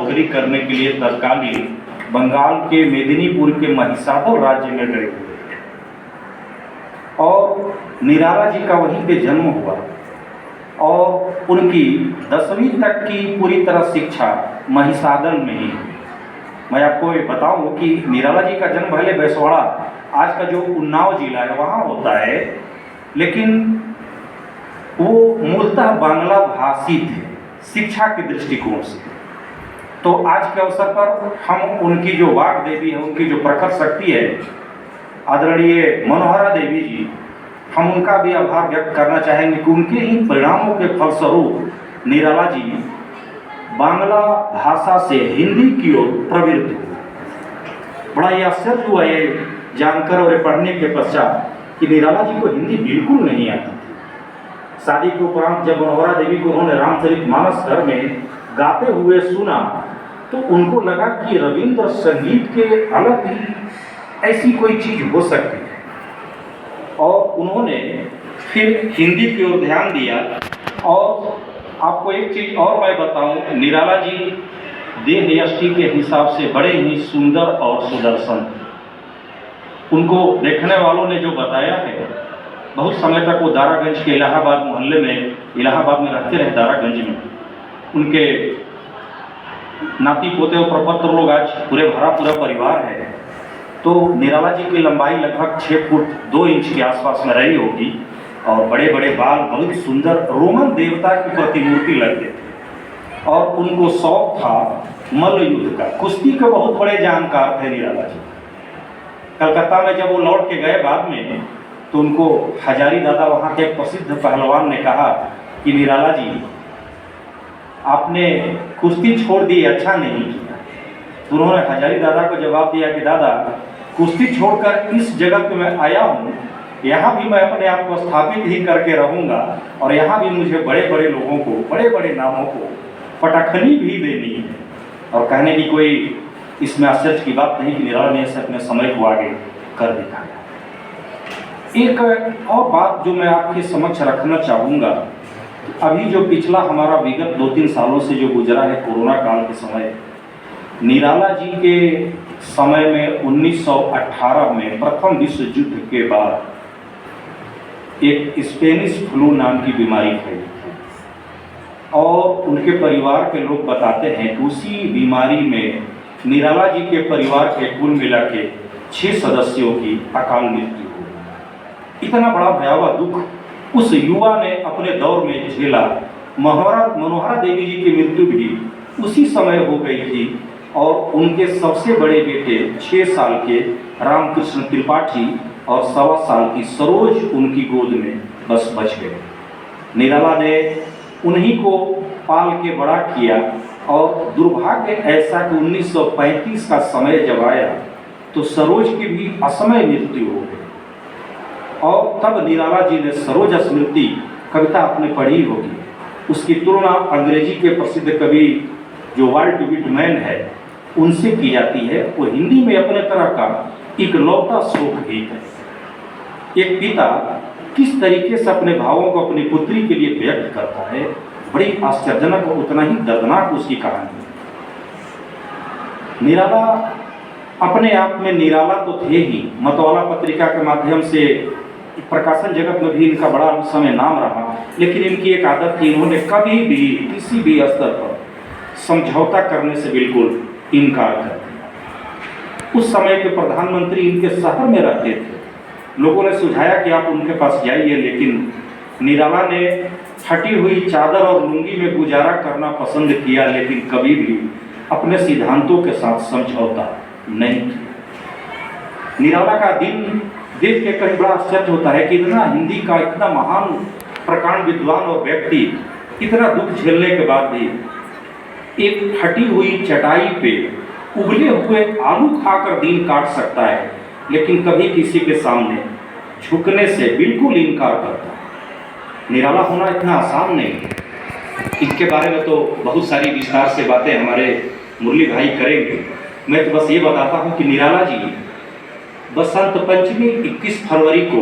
नौकरी करने के लिए तत्कालीन बंगाल के मेदिनीपुर के महिसादल राज्य में गए हुए थे और निराला जी का वहीं पे जन्म हुआ और उनकी 10वीं तक की पूरी तरह शिक्षा महिसादल में ही हुई। मैं आपको ये बताऊं कि निराला जी का जन्म भले बैसवाड़ा, आज का जो उन्नाव जिला है, वहाँ होता है, लेकिन वो मूलतः बांग्ला भाषी थे शिक्षा के दृष्टिकोण से। तो आज के अवसर पर हम उनकी जो वाग देवी है, उनकी जो प्रखर शक्ति है, आदरणीय मनोहरा देवी जी, हम उनका भी आभार व्यक्त करना चाहेंगे कि उनके ही परिणामों के फलस्वरूप निराला जी बांग्ला भाषा से हिंदी की ओर प्रवृत्त हुए। बड़ा ही आश्चर्य हुआ ये जानकर और पढ़ने के पश्चात कि निराला जी को हिंदी बिल्कुल नहीं आती थी। शादी के उपरांत जब मनोहरा देवी को उन्होंने रामचरितमानस घर में गाते हुए सुना तो उनको लगा कि रविंद्र संगीत के अलग ही ऐसी कोई चीज हो सकती है और उन्होंने फिर हिंदी की ओर ध्यान दिया। और आपको एक चीज और मैं बताऊं, निराला जी देह यष्टि के हिसाब से बड़े ही सुंदर और सुदर्शन। उनको देखने वालों ने जो बताया है, बहुत समय तक वो दारागंज के इलाहाबाद मोहल्ले में, इलाहाबाद में रहते रहे, दारागंज में। उनके नाती पोते और प्रपत्र लोग आज पूरा परिवार है। तो निराला जी की लंबाई लगभग 6 फुट 2 इंच के आसपास में रही होगी और बड़े बड़े बाल, बहुत सुंदर रोमन देवता की प्रतिमूर्ति लगते थे। और उनको शौक था मल्ल युद्ध का, कुश्ती के बहुत बड़े जानकार थे निराला जी। कलकत्ता में जब वो लौट के गए बाद में, तो उनको हजारी दादा, वहाँ के एक प्रसिद्ध पहलवान, ने कहा कि निराला जी आपने कुश्ती छोड़ दी, अच्छा नहीं किया। तो उन्होंने हजारी दादा को जवाब दिया कि दादा, कुश्ती छोड़कर इस जगत में मैं आया हूँ, यहाँ भी मैं अपने आप को स्थापित ही करके रहूँगा और यहाँ भी मुझे बड़े बड़े लोगों को, बड़े बड़े नामों को पटाखनी भी देनी है। और कहने की कोई इसमें आश्चर्य की बात नहीं कि निराला ने ऐसे अपने समय को आगे कर दिखाया। एक और बात जो मैं आपके समक्ष रखना चाहूँगा, अभी जो पिछला हमारा विगत 2-3 सालों से जो गुजरा है कोरोना काल के समय, निराला जी के समय में 1918 में प्रथम विश्व युद्ध के बाद एक स्पेनिश फ्लू नाम की बीमारी फैली थी और उनके परिवार के लोग बताते हैं कि उसी बीमारी में निराला जी के परिवार के कुल मिला के 6 सदस्यों की अकाल मृत्यु हो। इतना बड़ा भयावह दुख उस युवा ने अपने दौर में झेला। मनोहरा देवी जी की मृत्यु भी उसी समय हो गई थी और उनके सबसे बड़े बेटे 6 साल के रामकृष्ण त्रिपाठी और 1.25 साल की सरोज उनकी गोद में बस बच गए। निराला ने उन्हीं को पाल के बड़ा किया और दुर्भाग्य ऐसा कि 1935 का समय जब आया तो सरोज की भी असमय मृत्यु हो गई। और तब निराला जी ने सरोज स्मृति कविता आपने पढ़ी होगी, उसकी तुलना अंग्रेजी के प्रसिद्ध कवि जो वाल्ट विटमैन है उनसे की जाती है। वो हिंदी में अपने तरह का इकलौता शोक गीत है। एक पिता किस तरीके से अपने भावों को अपनी पुत्री के लिए व्यक्त करता है, बड़ी आश्चर्यजनक और उतना ही दर्दनाक उसकी कहानी है। निराला अपने आप में निराला तो थे ही, मतवाला पत्रिका के माध्यम से प्रकाशन जगत में भी इनका बड़ा समय नाम रहा, लेकिन इनकी एक आदत थी, इन्होंने कभी भी किसी भी स्तर पर समझौता करने से बिल्कुल इनकार कर दिया। उस समय के प्रधानमंत्री इनके शहर में रहते थे। लोगों ने सुझाया कि आप उनके पास जाइए, लेकिन निराला ने फटी हुई चादर और लुंगी में गुजारा करना पसंद किया, लेकिन कभी भी अपने सिद्धांतों के साथ समझौता नहीं किया। निराला का दिन देख के कहीं बड़ा आश्चर्य होता है कि इतना हिंदी का इतना महान प्रकांड विद्वान और व्यक्ति इतना दुख झेलने के बाद भी एक फटी हुई चटाई पे उबले हुए आलू खाकर दिन काट सकता है, लेकिन कभी किसी के सामने झुकने से बिल्कुल इनकार करता है। निराला होना इतना आसान नहीं है। इसके बारे में तो बहुत सारी विस्तार से बातें हमारे मुरली भाई करेंगे। मैं तो बस ये बताता हूँ कि निराला जी बसंत पंचमी 21 फरवरी को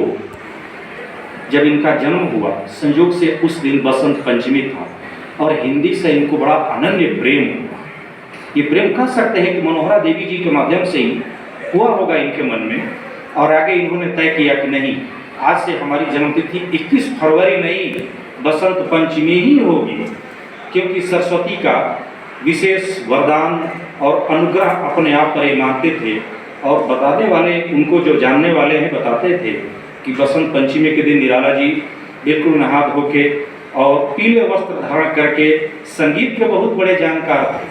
जब इनका जन्म हुआ, संयोग से उस दिन बसंत पंचमी था और हिंदी से इनको बड़ा अनन्य प्रेम हुआ। ये प्रेम कह सकते हैं कि मनोहरा देवी जी के माध्यम से ही हुआ होगा इनके मन में, और आगे इन्होंने तय किया कि नहीं, आज से हमारी जन्मतिथि 21 फरवरी नहीं, बसंत पंचमी ही होगी, क्योंकि सरस्वती का विशेष वरदान और अनुग्रह अपने आप पर ये मानते थे। और बताने वाले, उनको जो जानने वाले हैं, बताते थे कि बसंत पंचमी के दिन निराला जी बिल्कुल नहा धो के और पीले वस्त्र धारण करके संगीत के बहुत बड़े जानकार थे।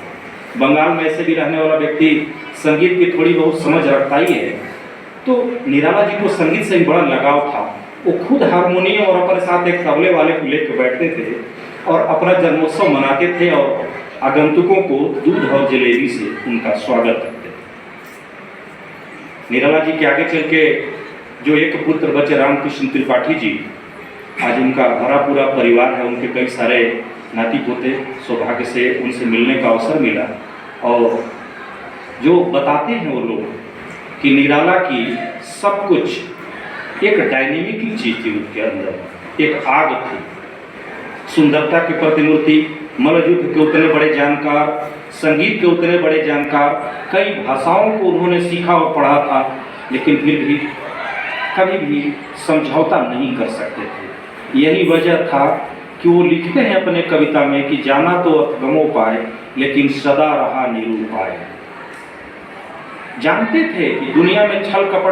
बंगाल में ऐसे भी रहने वाला व्यक्ति संगीत की थोड़ी बहुत समझ रखता ही है। तो निराला जी को संगीत से भी बड़ा लगाव था। वो खुद हारमोनियम और अपने साथ एक तबले वाले को लेकर बैठते थे और अपना जन्मोत्सव मनाते थे और आगंतुकों को दूध और जलेबी से उनका स्वागत करते थे। निराला जी के आगे चल के जो एक पुत्र बचे रामकृष्ण त्रिपाठी जी, आज उनका भरा पूरा परिवार है, उनके कई सारे नाती पोते, सौभाग्य से उनसे मिलने का अवसर मिला। और जो बताते हैं वो लोग कि निराला की सब कुछ एक डायनेमिक चीज थी, उनके अंदर एक आग थी, सुंदरता की प्रतिमूर्ति, मल्लयुद्ध के उतने बड़े जानकार, संगीत के उतने बड़े जानकार, कई भाषाओं को उन्होंने सीखा और पढ़ा था, लेकिन फिर भी कभी भी समझौता नहीं कर सकते थे। यही वजह था कि वो लिखते हैं अपने कविता में कि जाना तो अथगमो पाए, लेकिन सदा रहा निरूपाय। जानते थे कि दुनिया में छल कपट